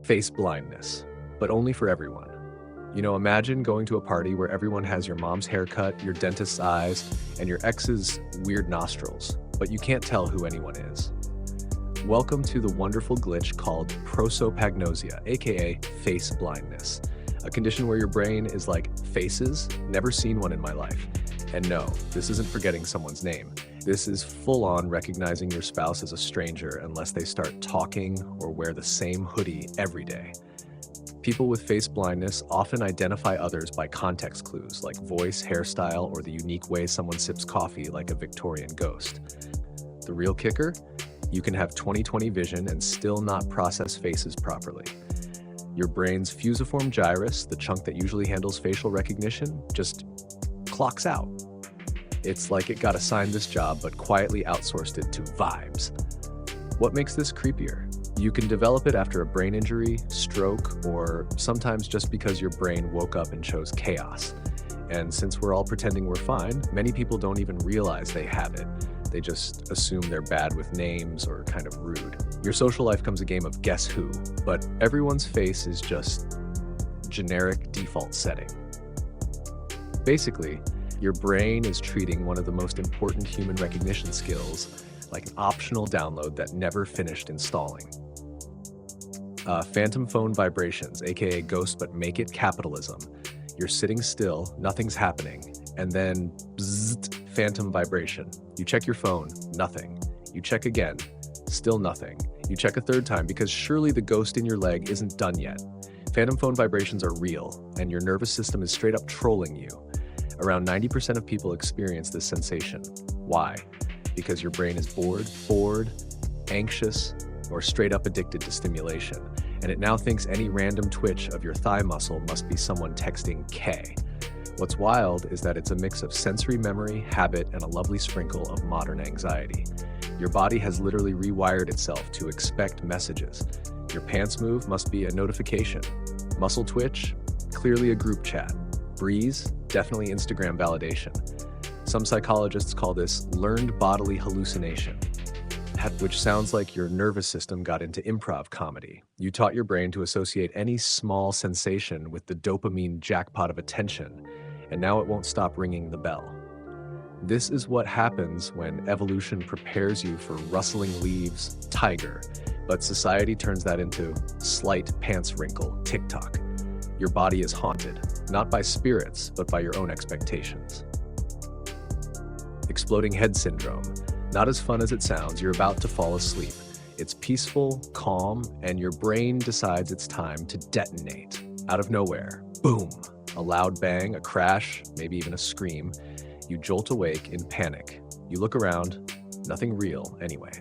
Face blindness, but only for everyone. Imagine going to a party where everyone has your mom's haircut, your dentist's eyes, and your ex's weird nostrils, but you can't tell who anyone is. Welcome to the wonderful glitch called prosopagnosia, aka face blindness, a condition where your brain is like, faces? Never seen one in my life. And no, this isn't forgetting someone's name. This is full-on recognizing your spouse as a stranger unless they start talking or wear the same hoodie every day. People with face blindness often identify others by context clues like voice, hairstyle, or the unique way someone sips coffee like a Victorian ghost. The real kicker? You can have 20/20 vision and still not process faces properly. Your brain's fusiform gyrus, the chunk that usually handles facial recognition, just clocks out. It's like it got assigned this job but quietly outsourced it to vibes. What makes this creepier? You can develop it after a brain injury, stroke, or sometimes just because your brain woke up and chose chaos. And since we're all pretending we're fine, many people don't even realize they have it. They just assume they're bad with names or kind of rude. Your social life becomes a game of guess who, but everyone's face is just generic default setting. Basically, your brain is treating one of the most important human recognition skills like an optional download that never finished installing. Phantom phone vibrations, aka ghost but make it capitalism. You're sitting still, nothing's happening, and then bzzzt, phantom vibration. You check your phone, nothing. You check again, still nothing. You check a third time because surely the ghost in your leg isn't done yet. Phantom phone vibrations are real, and your nervous system is straight up trolling you. Around 90% of people experience this sensation. Why? Because your brain is bored, anxious, or straight up addicted to stimulation, and it now thinks any random twitch of your thigh muscle must be someone texting K. What's wild is that it's a mix of sensory memory, habit, and a lovely sprinkle of modern anxiety. Your body has literally rewired itself to expect messages. Your pants move must be a notification. Muscle twitch? Clearly a group chat. Breeze? Definitely Instagram validation. Some psychologists call this learned bodily hallucination, which sounds like your nervous system got into improv comedy. You taught your brain to associate any small sensation with the dopamine jackpot of attention, and now it won't stop ringing the bell. This is what happens when evolution prepares you for rustling leaves, tiger, but society turns that into slight pants wrinkle, TikTok. Your body is haunted, not by spirits, but by your own expectations. Exploding head syndrome. Not as fun as it sounds, you're about to fall asleep. It's peaceful, calm, and your brain decides it's time to detonate. Out of nowhere, boom, a loud bang, a crash, maybe even a scream. You jolt awake in panic. You look around, nothing real anyway.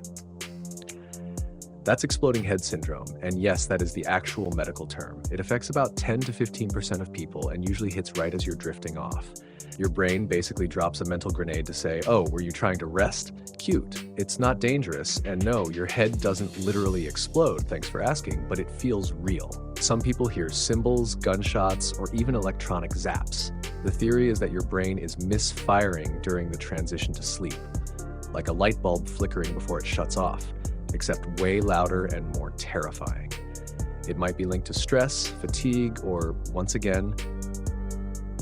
That's exploding head syndrome, and yes, that is the actual medical term. It affects about 10 to 15% of people and usually hits right as you're drifting off. Your brain basically drops a mental grenade to say, oh, were you trying to rest? Cute. It's not dangerous, and no, your head doesn't literally explode, thanks for asking, but it feels real. Some people hear cymbals, gunshots, or even electronic zaps. The theory is that your brain is misfiring during the transition to sleep, like a light bulb flickering before it shuts off, except way louder and more terrifying. It might be linked to stress, fatigue, or, once again,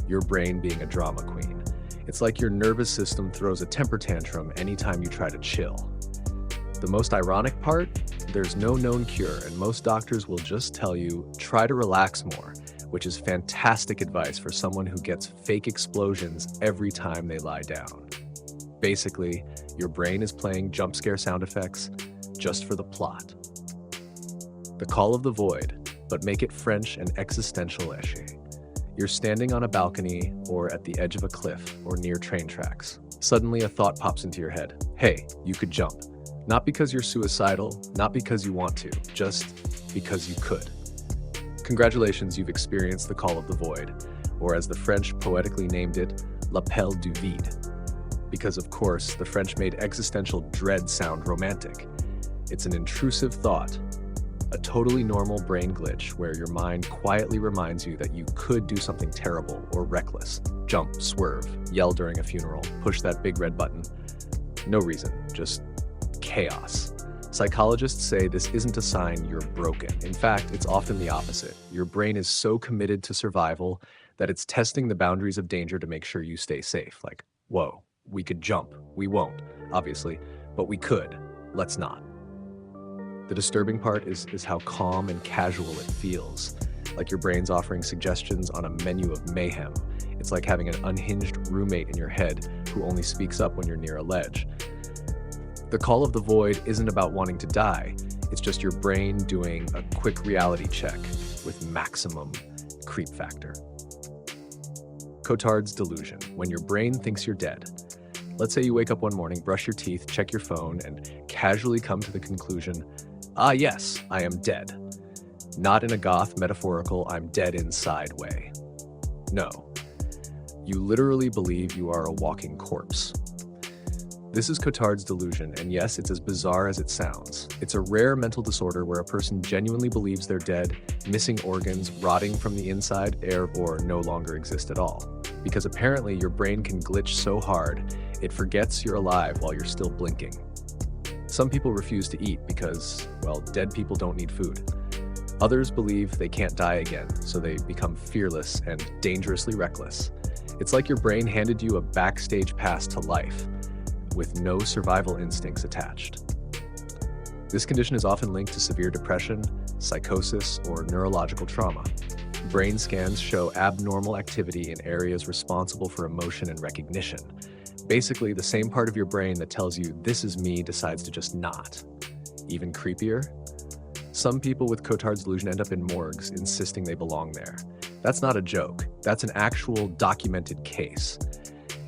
your brain being a drama queen. It's like your nervous system throws a temper tantrum anytime you try to chill. The most ironic part? There's no known cure, and most doctors will just tell you, try to relax more, which is fantastic advice for someone who gets fake explosions every time they lie down. Basically, your brain is playing jump scare sound effects just for the plot. The call of the void, but make it French and existential-ish. You're standing on a balcony or at the edge of a cliff or near train tracks. Suddenly a thought pops into your head. Hey, you could jump. Not because you're suicidal, not because you want to, just because you could. Congratulations, you've experienced the call of the void, or as the French poetically named it, l'appel du vide. Because of course, the French made existential dread sound romantic. It's an intrusive thought, a totally normal brain glitch where your mind quietly reminds you that you could do something terrible or reckless. Jump, swerve, yell during a funeral, push that big red button. No reason, just chaos. Psychologists say this isn't a sign you're broken. In fact, it's often the opposite. Your brain is so committed to survival that it's testing the boundaries of danger to make sure you stay safe. Like, whoa, we could jump. We won't, obviously, but we could. Let's not. The disturbing part is how calm and casual it feels, like your brain's offering suggestions on a menu of mayhem. It's like having an unhinged roommate in your head who only speaks up when you're near a ledge. The call of the void isn't about wanting to die. It's just your brain doing a quick reality check with maximum creep factor. Cotard's delusion, when your brain thinks you're dead. Let's say you wake up one morning, brush your teeth, check your phone, and casually come to the conclusion, ah yes, I am dead. Not in a goth, metaphorical, I'm dead inside way. No. You literally believe you are a walking corpse. This is Cotard's delusion, and yes, it's as bizarre as it sounds. It's a rare mental disorder where a person genuinely believes they're dead, missing organs, rotting from the inside, or no longer exist at all. Because apparently your brain can glitch so hard, it forgets you're alive while you're still blinking. Some people refuse to eat because, well, dead people don't need food. Others believe they can't die again, so they become fearless and dangerously reckless. It's like your brain handed you a backstage pass to life, with no survival instincts attached. This condition is often linked to severe depression, psychosis, or neurological trauma. Brain scans show abnormal activity in areas responsible for emotion and recognition. Basically, the same part of your brain that tells you, this is me, decides to just not. Even creepier? Some people with Cotard's delusion end up in morgues, insisting they belong there. That's not a joke. That's an actual documented case.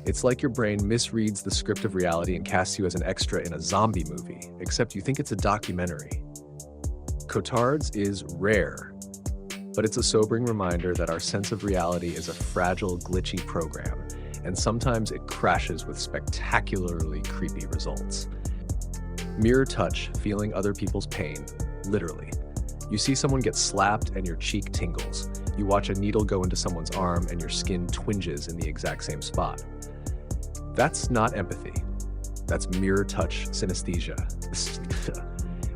It's like your brain misreads the script of reality and casts you as an extra in a zombie movie, except you think it's a documentary. Cotard's is rare, but it's a sobering reminder that our sense of reality is a fragile, glitchy program, and sometimes it crashes with spectacularly creepy results. Mirror touch, feeling other people's pain, literally. You see someone get slapped and your cheek tingles. You watch a needle go into someone's arm and your skin twinges in the exact same spot. That's not empathy. That's mirror touch synesthesia,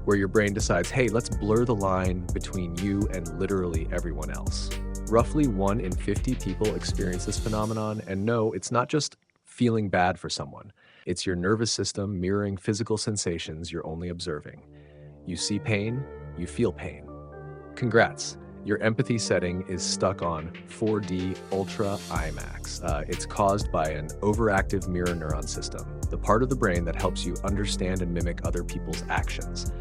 where your brain decides, hey, let's blur the line between you and literally everyone else. Roughly 1 in 50 people experience this phenomenon, and no, it's not just feeling bad for someone. It's your nervous system mirroring physical sensations you're only observing. You see pain, you feel pain. Congrats. Your empathy setting is stuck on 4D Ultra IMAX. It's caused by an overactive mirror neuron system, the part of the brain that helps you understand and mimic other people's actions.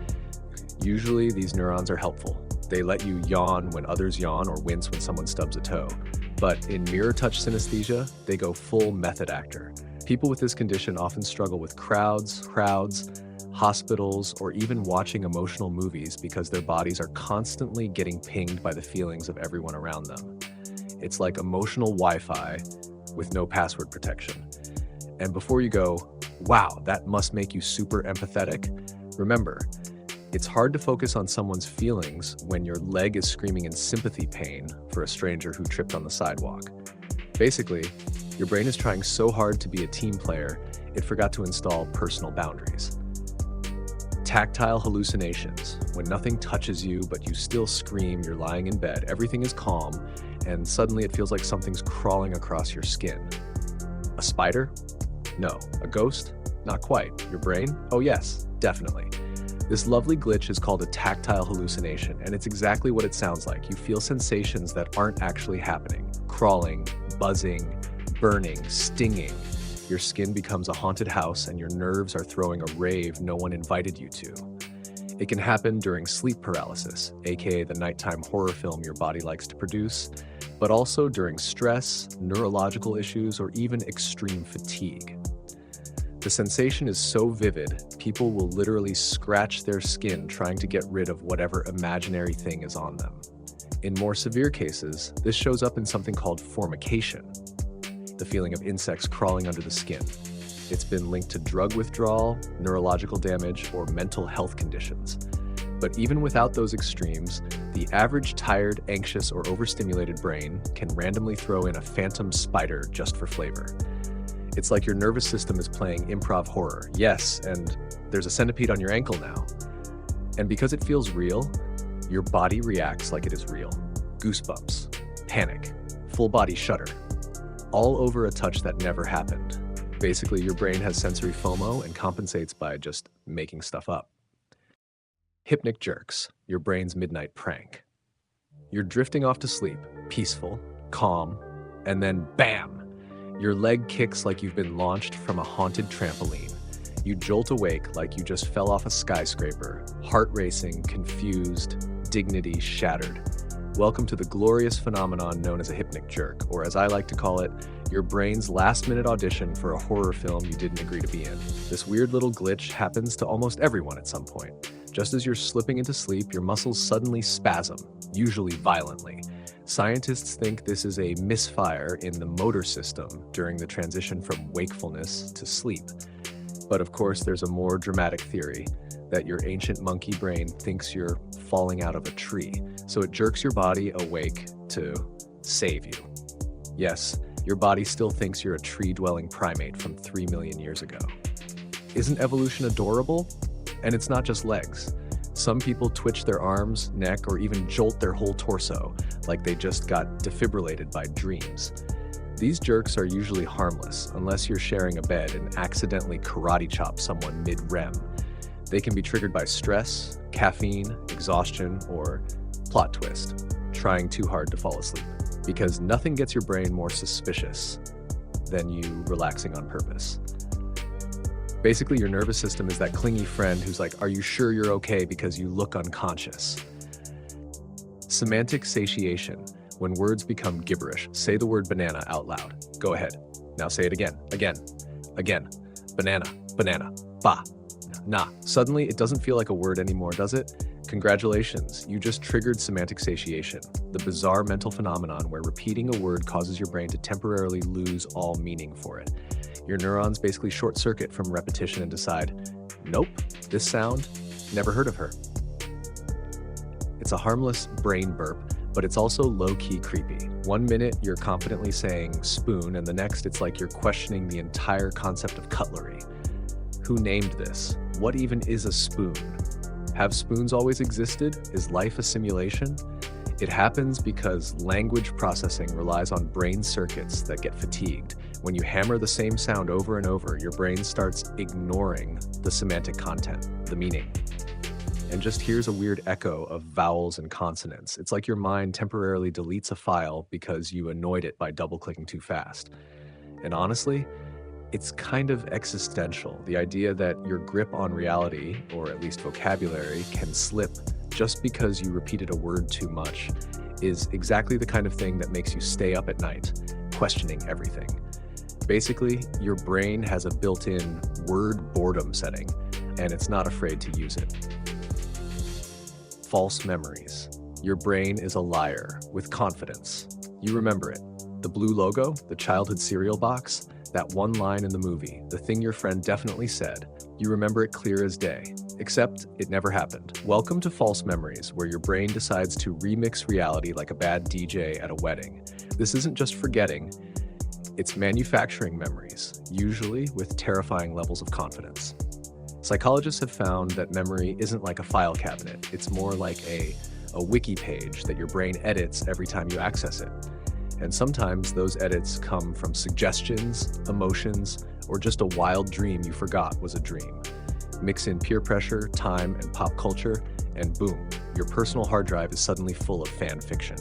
Usually, these neurons are helpful. They let you yawn when others yawn or wince when someone stubs a toe. But in mirror touch synesthesia, they go full method actor. People with this condition often struggle with crowds, hospitals, or even watching emotional movies because their bodies are constantly getting pinged by the feelings of everyone around them. It's like emotional Wi-Fi with no password protection. And before you go, wow, that must make you super empathetic, remember, it's hard to focus on someone's feelings when your leg is screaming in sympathy pain for a stranger who tripped on the sidewalk. Basically, your brain is trying so hard to be a team player, it forgot to install personal boundaries. Tactile hallucinations, when nothing touches you but you still scream, you're lying in bed, everything is calm, and suddenly it feels like something's crawling across your skin. A spider? No. A ghost? Not quite. Your brain? Oh yes, definitely. This lovely glitch is called a tactile hallucination, and it's exactly what it sounds like. You feel sensations that aren't actually happening. Crawling, buzzing, burning, stinging. Your skin becomes a haunted house and your nerves are throwing a rave no one invited you to. It can happen during sleep paralysis, aka the nighttime horror film your body likes to produce, but also during stress, neurological issues, or even extreme fatigue. The sensation is so vivid, people will literally scratch their skin trying to get rid of whatever imaginary thing is on them. In more severe cases, this shows up in something called formication, the feeling of insects crawling under the skin. It's been linked to drug withdrawal, neurological damage, or mental health conditions. But even without those extremes, the average tired, anxious, or overstimulated brain can randomly throw in a phantom spider just for flavor. It's like your nervous system is playing improv horror. Yes, and there's a centipede on your ankle now. And because it feels real, your body reacts like it is real. Goosebumps, panic, full body shudder, all over a touch that never happened. Basically, your brain has sensory FOMO and compensates by just making stuff up. Hypnic jerks, your brain's midnight prank. You're drifting off to sleep, peaceful, calm, and then BAM! Your leg kicks like you've been launched from a haunted trampoline. You jolt awake like you just fell off a skyscraper, heart racing, confused, dignity shattered. Welcome to the glorious phenomenon known as a hypnic jerk, or as I like to call it, your brain's last-minute audition for a horror film you didn't agree to be in. This weird little glitch happens to almost everyone at some point. Just as you're slipping into sleep, your muscles suddenly spasm, usually violently. Scientists think this is a misfire in the motor system during the transition from wakefulness to sleep. But of course, there's a more dramatic theory that your ancient monkey brain thinks you're falling out of a tree, so it jerks your body awake to save you. Yes, your body still thinks you're a tree-dwelling primate from 3 million years ago. Isn't evolution adorable? And it's not just legs. Some people twitch their arms, neck, or even jolt their whole torso, like they just got defibrillated by dreams. These jerks are usually harmless, unless you're sharing a bed and accidentally karate chop someone mid-REM. They can be triggered by stress, caffeine, exhaustion, or plot twist, trying too hard to fall asleep. Because nothing gets your brain more suspicious than you relaxing on purpose. Basically, your nervous system is that clingy friend who's like, "Are you sure you're okay because you look unconscious?" Semantic satiation. When words become gibberish, say the word banana out loud. Go ahead. Now say it again. Banana, banana, ba, na. Suddenly, it doesn't feel like a word anymore, does it? Congratulations, you just triggered semantic satiation, the bizarre mental phenomenon where repeating a word causes your brain to temporarily lose all meaning for it. Your neurons basically short circuit from repetition and decide, nope, this sound, never heard of her. It's a harmless brain burp, but it's also low-key creepy. 1 minute you're confidently saying spoon, and the next it's like you're questioning the entire concept of cutlery. Who named this? What even is a spoon? Have spoons always existed? Is life a simulation? It happens because language processing relies on brain circuits that get fatigued. When you hammer the same sound over and over, your brain starts ignoring the semantic content, the meaning, and just hears a weird echo of vowels and consonants. It's like your mind temporarily deletes a file because you annoyed it by double-clicking too fast. And honestly, it's kind of existential, the idea that your grip on reality, or at least vocabulary, can slip just because you repeated a word too much is exactly the kind of thing that makes you stay up at night, questioning everything. Basically, your brain has a built-in word boredom setting, and it's not afraid to use it. False memories. Your brain is a liar with confidence. You remember it. The blue logo, the childhood cereal box, that one line in the movie, the thing your friend definitely said. You remember it clear as day, except it never happened. Welcome to false memories, where your brain decides to remix reality like a bad DJ at a wedding. This isn't just forgetting, it's manufacturing memories, usually with terrifying levels of confidence. Psychologists have found that memory isn't like a file cabinet. It's more like a wiki page that your brain edits every time you access it. And sometimes those edits come from suggestions, emotions, or just a wild dream you forgot was a dream. Mix in peer pressure, time, and pop culture, and boom, your personal hard drive is suddenly full of fan fiction.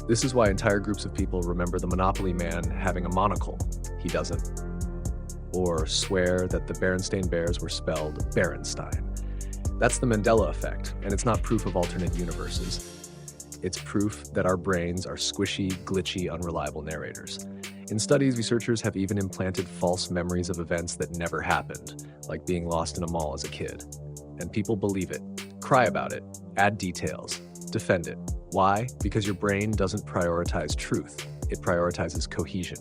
This is why entire groups of people remember the Monopoly man having a monocle. He doesn't. Or swear that the Berenstain Bears were spelled Berenstein. That's the Mandela effect, and it's not proof of alternate universes. It's proof that our brains are squishy, glitchy, unreliable narrators. In studies, researchers have even implanted false memories of events that never happened, like being lost in a mall as a kid. And people believe it, cry about it, add details, defend it. Why? Because your brain doesn't prioritize truth, it prioritizes cohesion.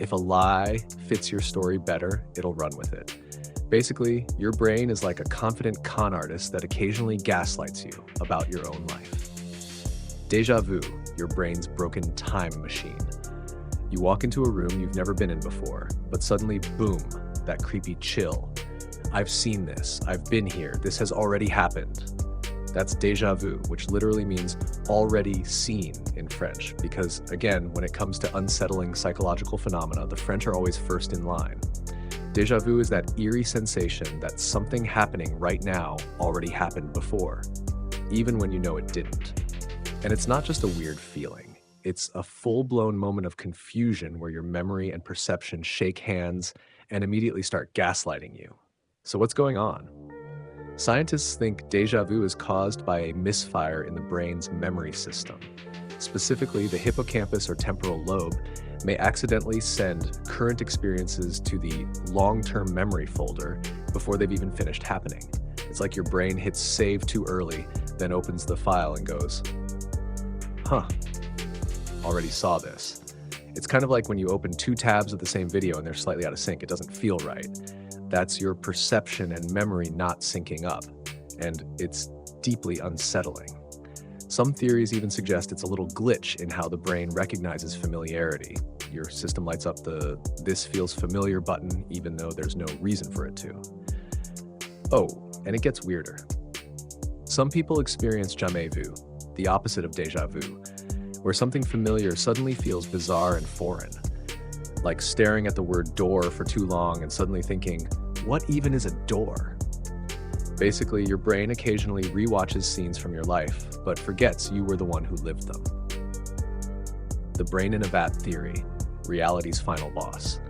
If a lie fits your story better, it'll run with it. Basically, your brain is like a confident con artist that occasionally gaslights you about your own life. Déjà vu, your brain's broken time machine. You walk into a room you've never been in before, but suddenly, boom, that creepy chill. I've seen this, I've been here, this has already happened. That's déjà vu, which literally means already seen in French, because again, when it comes to unsettling psychological phenomena, the French are always first in line. Déjà vu is that eerie sensation that something happening right now already happened before, even when you know it didn't. And it's not just a weird feeling. It's a full-blown moment of confusion where your memory and perception shake hands and immediately start gaslighting you. So what's going on? Scientists think déjà vu is caused by a misfire in the brain's memory system. Specifically, the hippocampus or temporal lobe may accidentally send current experiences to the long-term memory folder before they've even finished happening. It's like your brain hits save too early, then opens the file and goes, huh, already saw this. It's kind of like when you open two tabs of the same video and they're slightly out of sync. It doesn't feel right. That's your perception and memory not syncing up, and it's deeply unsettling. Some theories even suggest it's a little glitch in how the brain recognizes familiarity. Your system lights up the "this feels familiar" button even though there's no reason for it to. Oh, and it gets weirder. Some people experience jamais vu, the opposite of déjà vu, where something familiar suddenly feels bizarre and foreign. Like staring at the word door for too long and suddenly thinking, what even is a door? Basically, your brain occasionally rewatches scenes from your life, but forgets you were the one who lived them. The brain in a vat theory, reality's final boss.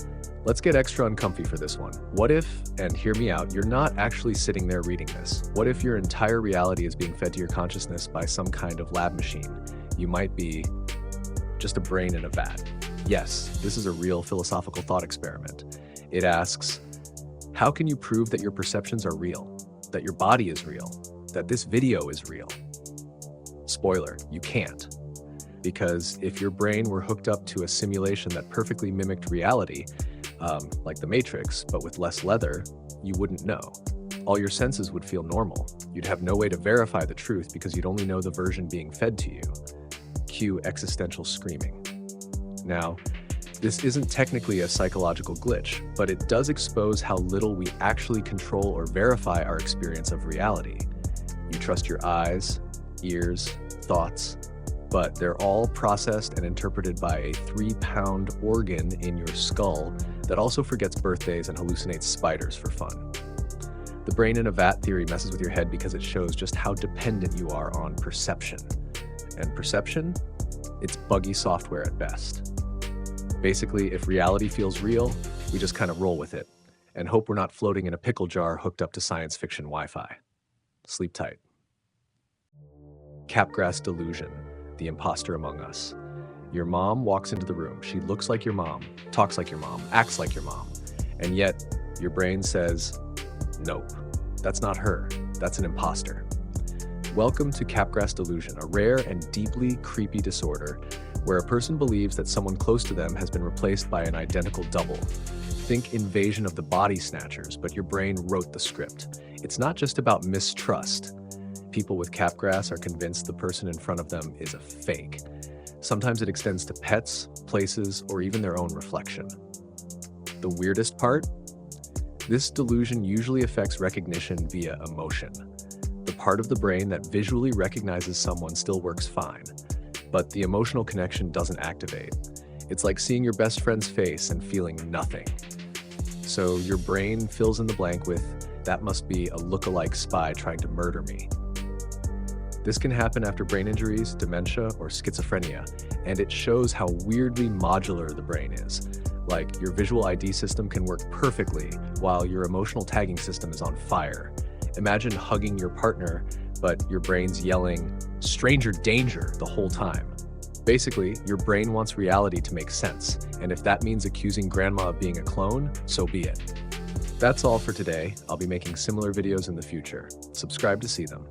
Let's get extra uncomfy for this one. What if, and hear me out, you're not actually sitting there reading this? What if your entire reality is being fed to your consciousness by some kind of lab machine? You might be just a brain in a vat. Yes, this is a real philosophical thought experiment. It asks, how can you prove that your perceptions are real? That your body is real? That this video is real? Spoiler, you can't. Because if your brain were hooked up to a simulation that perfectly mimicked reality, like the Matrix, but with less leather, you wouldn't know. All your senses would feel normal. You'd have no way to verify the truth because you'd only know the version being fed to you. Cue existential screaming. Now, this isn't technically a psychological glitch, but it does expose how little we actually control or verify our experience of reality. You trust your eyes, ears, thoughts, but they're all processed and interpreted by a 3-pound organ in your skull that also forgets birthdays and hallucinates spiders for fun. The brain in a vat theory messes with your head because it shows just how dependent you are on perception. And perception? It's buggy software at best. Basically, if reality feels real, we just kind of roll with it and hope we're not floating in a pickle jar hooked up to science fiction Wi-Fi. Sleep tight. Capgras delusion, the imposter among us. Your mom walks into the room. She looks like your mom, talks like your mom, acts like your mom, and yet your brain says, nope, that's not her, that's an imposter. Welcome to Capgras delusion, a rare and deeply creepy disorder where a person believes that someone close to them has been replaced by an identical double. Think Invasion of the Body Snatchers, but your brain wrote the script. It's not just about mistrust. People with Capgras are convinced the person in front of them is a fake. Sometimes it extends to pets, places, or even their own reflection. The weirdest part? This delusion usually affects recognition via emotion. The part of the brain that visually recognizes someone still works fine, but the emotional connection doesn't activate. It's like seeing your best friend's face and feeling nothing. So your brain fills in the blank with, that must be a look-alike spy trying to murder me. This can happen after brain injuries, dementia, or schizophrenia, and it shows how weirdly modular the brain is. Like, your visual ID system can work perfectly while your emotional tagging system is on fire. Imagine hugging your partner, but your brain's yelling, "Stranger danger," the whole time. Basically, your brain wants reality to make sense, and if that means accusing grandma of being a clone, so be it. That's all for today. I'll be making similar videos in the future. Subscribe to see them.